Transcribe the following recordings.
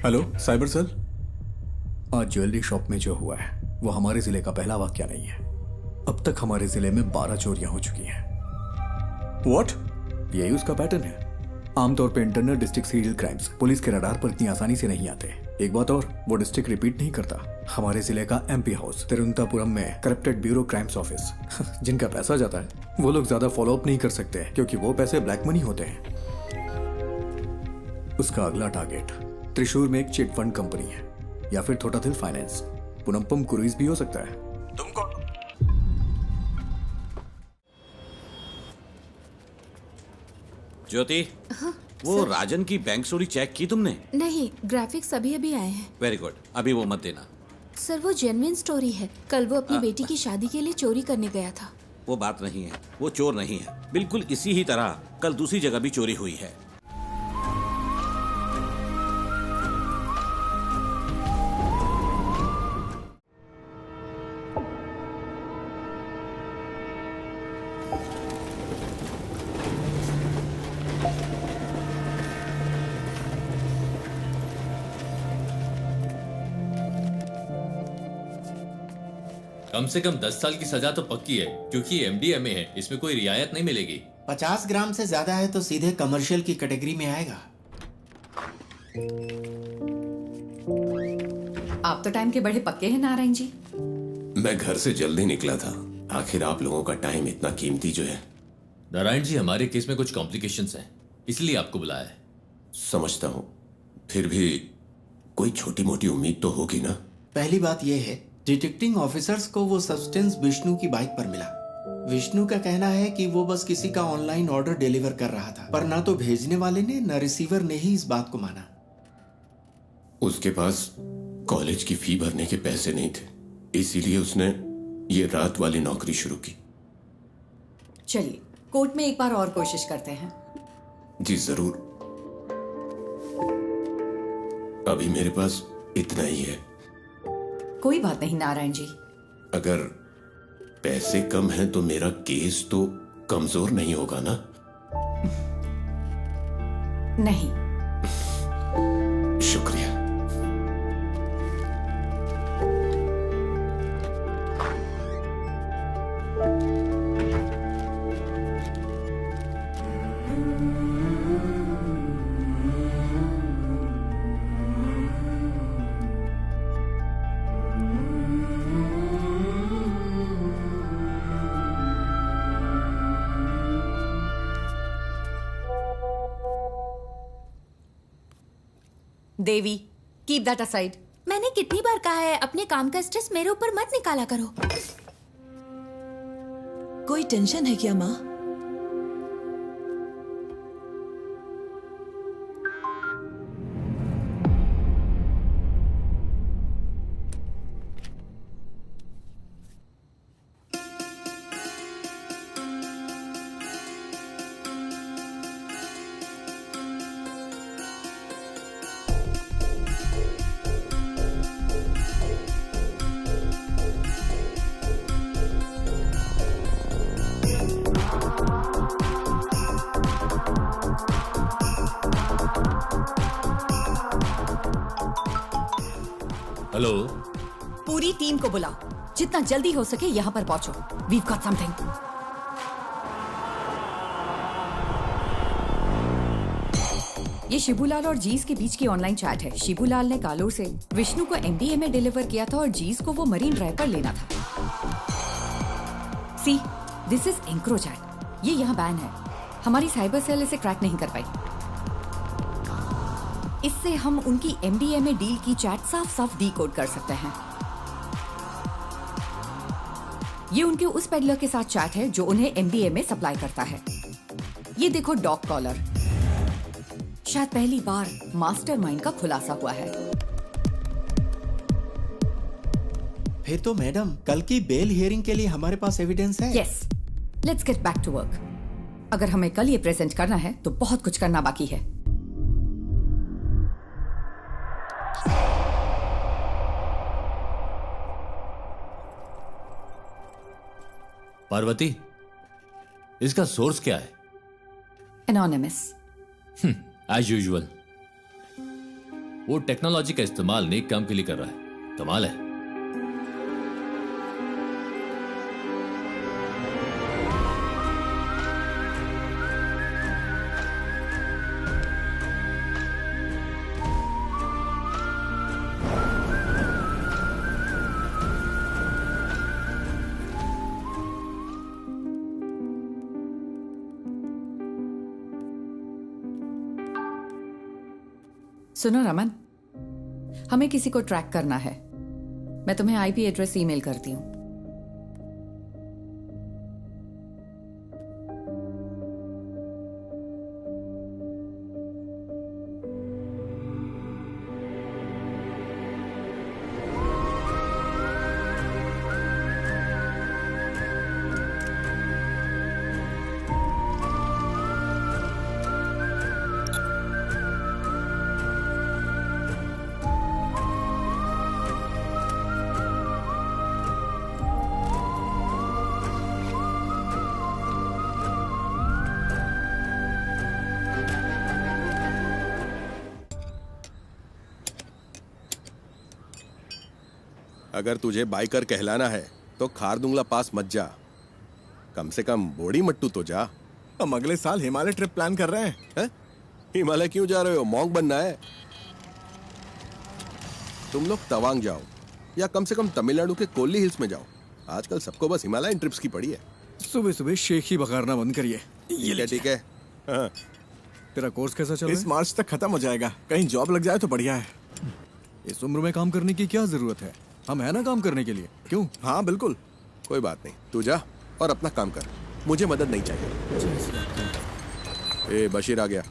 Hello cyber cell. आज jewellery shop में जो हुआ है वो हमारे जिले का पहला वाकया नहीं है। अब तक हमारे जिले में 12 चोरियां हो चुकी हैं। व्हाट? यही उसका पैटर्न है। आमतौर पे internal district serial crimes police के रडार पर इतनी आसानी से नहीं आते। एक बात और, वो डिस्ट्रिक्ट रिपीट नहीं करता। हमारे जिले का एमपी हाउस तिरुवनंतपुरम में करप्टेड ब्यूरो क्राइम्स ऑफिस जिनका पैसा जाता है वो लोग ज्यादा फॉलो अप नहीं कर सकते क्योंकि वो पैसे ब्लैक मनी होते हैं। उसका अगला टारगेट त्रिशूर में एक चिट फंड कंपनी है या फिर थोटाथिल फाइनेंस। पुनम्पम क्रूइज भी हो सकता है। तुम कौन? ज्योति, वो राजन की बैंक चोरी चेक की तुमने? नहीं, ग्राफिक्स अभी अभी आए हैं। वेरी गुड, अभी वो मत देना। सर वो जेन्युइन स्टोरी है। कल वो अपनी बेटी की शादी के लिए चोरी करने गया था। वो बात नहीं है, वो चोर नहीं है। बिल्कुल इसी ही तरह कल दूसरी जगह भी चोरी हुई है। कम से कम 10 साल की सजा तो पक्की है क्योंकि एमडीएमए है, इसमें कोई रियायत नहीं मिलेगी। 50 ग्राम से ज्यादा है तो सीधे कमर्शियल की कैटेगरी में आएगा। आप तो टाइम के बड़े पक्के हैं नारायण जी। मैं घर से जल्दी निकला था। आखिर आप लोगों का टाइम इतना कीमती जो है। नारायण जी, हमारे केस में कुछ कॉम्प्लिकेशंस हैं, इसलिए आपको बुलाया है। समझता हूँ, फिर भी कोई छोटी मोटी उम्मीद तो होगी ना। पहली बात यह है, डिटेक्टिंग ऑफिसर्स को वो सब्सटेंस विष्णु की बाइक पर मिला। विष्णु का कहना है कि वो बस किसी का ऑनलाइन ऑर्डर डिलीवर कर रहा था, पर ना तो भेजने वाले ने न रिसीवर ने ही इस बात को माना। उसके पास कॉलेज की फी भरने के पैसे नहीं थे, इसीलिए उसने ये रात वाली नौकरी शुरू की। चलिए कोर्ट में एक बार और कोशिश करते हैं। जी जरूर। अभी मेरे पास इतना ही है। कोई बात नहीं नारायण जी। अगर पैसे कम हैं तो मेरा केस तो कमजोर नहीं होगा ना? नहीं। शुक्रिया। देवी, कीप दैट असाइड। मैंने कितनी बार कहा है अपने काम का स्ट्रेस मेरे ऊपर मत निकाला करो। कोई टेंशन है क्या माँ? हेलो, पूरी टीम को बुलाओ, जितना जल्दी हो सके यहाँ पर पहुंचो। We've got something. ये शिबूलाल और जीस के बीच की ऑनलाइन चैट है। शिबूलाल ने कालोर से विष्णु को एमडीएमए डिलीवर किया था और जीस को वो मरीन ड्राइव पर लेना था। सी, दिस इज एंक्रोचैट। ये यहाँ बैन है। हमारी साइबर सेल इसे क्रैक नहीं कर पाई। इससे हम उनकी एमडीएमए डील की चैट साफ साफ डीकोड कर सकते हैं। ये उनके उस पेडलर के साथ चैट है जो उन्हें एमडीएमए सप्लाई करता है। ये देखो डॉग कॉलर। शायद पहली बार मास्टरमाइंड का खुलासा हुआ है। फिर तो मैडम कल की बेल हियरिंग के लिए हमारे पास एविडेंस है। Yes, let's get back to work. अगर हमें कल ये प्रेजेंट करना है तो बहुत कुछ करना बाकी है। पार्वती, इसका सोर्स क्या है? एनोनिमस। As usual. वो टेक्नोलॉजी का इस्तेमाल नेक काम के लिए कर रहा है। कमाल है। सुनो रमन, हमें किसी को ट्रैक करना है। मैं तुम्हें आईपी एड्रेस ईमेल करती हूँ। अगर तुझे बाइकर कहलाना है तो खारदुंगला पास मत जा, कम से कम बोड़ी मट्टू तो जा। हम अगले साल हिमालय ट्रिप प्लान कर रहे हैं। हिमालय क्यों जा रहे हो? मॉन्क बनना है? तुम लोग तवांग जाओ या कम से कम तमिलनाडु के कोल्ली हिल्स में जाओ। आजकल सबको बस हिमालयन ट्रिप्स की पड़ी है। सुबह सुबह शेख ही बघारना बंद करिए। ठीक है। हाँ। तेरा कोर्स कैसा चल रहा है? इस मार्च तक खत्म हो जाएगा। कहीं जॉब लग जाए तो बढ़िया है। इस उम्र में काम करने की क्या जरूरत है? हम है ना काम करने के लिए। क्यों? हाँ बिल्कुल। कोई बात नहीं, तू जा और अपना काम कर, मुझे मदद नहीं चाहिए। ए बशीर आ गया।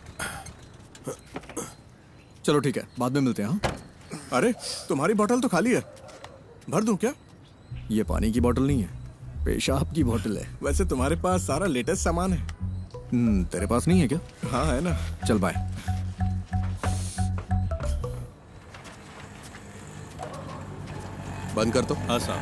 चलो ठीक है, बाद में मिलते हैं। हाँ? अरे तुम्हारी बोतल तो खाली है, भर दूं क्या? ये पानी की बोतल नहीं है, पेशाब की बोतल है। वैसे तुम्हारे पास सारा लेटेस्ट सामान है। तेरे पास नहीं है क्या? हाँ है ना। चल बाय। बंद कर तो। हाँ साहब।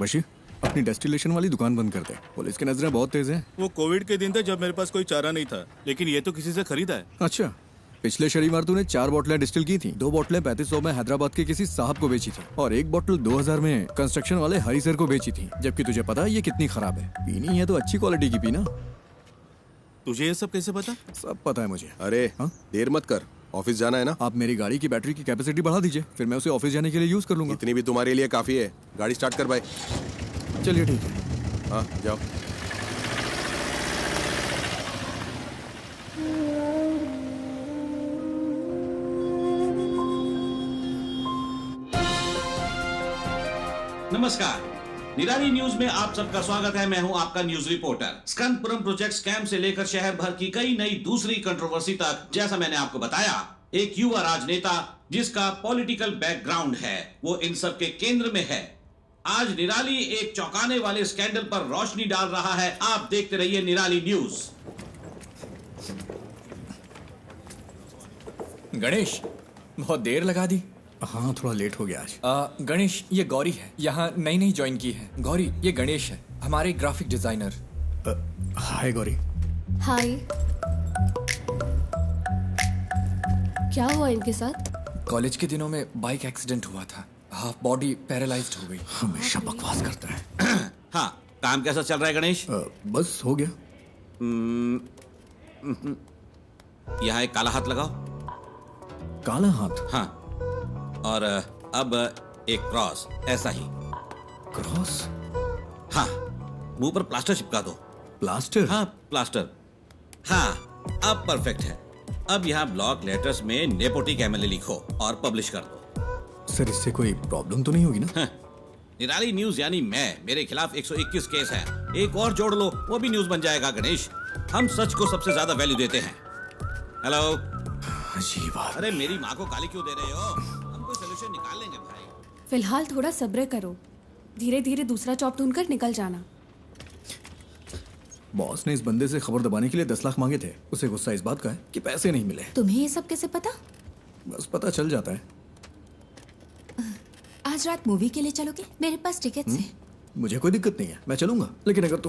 बशीर, अपनी डेस्टिलेशन वाली दुकान बंद कर दे। पुलिस की नजरें बहुत तेज हैं। वो कोविड के दिन थे जब मेरे पास कोई चारा नहीं था, लेकिन ये तो किसी से खरीदा है। अच्छा, पिछले शनिवार तूने 4 बोतलें डिस्टिल की थी। 2 बोतलें 3500 में हैदराबाद के किसी साहब को बेची थी और 1 बोतल 2000 में कंस्ट्रक्शन वाले हरी सर को बेची थी। जबकि तुझे पता है ये कितनी खराब है। पीनी है तो अच्छी क्वालिटी की पीना। तुझे ये सब कैसे पता? सब पता है मुझे। अरे देर मत कर, ऑफिस जाना है ना। आप मेरी गाड़ी की बैटरी की कैपेसिटी बढ़ा दीजिए, फिर मैं उसे ऑफिस जाने के लिए यूज कर लूंगा। इतनी भी तुम्हारे लिए काफी है। गाड़ी स्टार्ट कर भाई। चलिए ठीक है। हाँ जाओ। नमस्कार, निराली न्यूज में आप सबका स्वागत है। मैं हूं आपका न्यूज रिपोर्टर। स्कंदपुरम प्रोजेक्ट स्कैम से लेकर शहर भर की कई नई दूसरी कंट्रोवर्सी तक, जैसा मैंने आपको बताया, एक युवा राजनेता जिसका पॉलिटिकल बैकग्राउंड है, वो इन सब के केंद्र में है। आज निराली एक चौंकाने वाले स्कैंडल पर रोशनी डाल रहा है। आप देखते रहिए निराली न्यूज। गणेश, बहुत देर लगा दी। हाँ थोड़ा लेट हो गया आज। गणेश, ये गौरी है, यहाँ नई ज्वाइन की है। गौरी, ये गणेश है, हमारे ग्राफिक डिजाइनर। हाय गौरी। हाय। क्या हुआ इनके साथ? कॉलेज के दिनों में बाइक एक्सीडेंट हुआ था, हाफ बॉडी पैरालाइज्ड हो गई। हमेशा बकवास करता है। हाँ, काम कैसा चल रहा है गणेश? बस हो गया। यहाँ एक काला हाथ लगाओ। काला हाथ? हाँ, और अब एक क्रॉस, ऐसा ही। क्रॉस? हाँ, मुंह पर प्लास्टर चिपका दो। प्लास्टर? हाँ प्लास्टर। हाँ, अब परफेक्ट है। अब यहाँ ब्लॉक लेटर्स में नेपोटिक एमएलए लिखो और पब्लिश कर दो। सर इससे कोई प्रॉब्लम तो नहीं होगी ना? हाँ, निराली न्यूज यानी मेरे खिलाफ 121 केस है। एक और जोड़ लो, वो भी न्यूज बन जाएगा। गणेश, हम सच को सबसे ज्यादा वैल्यू देते हैं। हेलो। अजीब बात। अरे मेरी माँ को गाली क्यों दे रहे हो? हम कोई सोल्यूशन निकाल लेंगे भाई। फिलहाल थोड़ा सब्र करो, धीरे धीरे दूसरा जॉब ढूंढकर निकल जाना। बॉस ने इस बंदे से खबर दबाने के लिए 10 लाख मांगे थे। उसे गुस्सा इस बात का है कि पैसे नहीं मिले। तुम्हें ये सब कैसे पता? बस पता चल जाता है। आज रात मूवी के लिए चलोगे? मेरे पास टिकट्स हैं। मुझे कोई दिक्कत नहीं है, मैं चलूंगा, लेकिन अगर तुम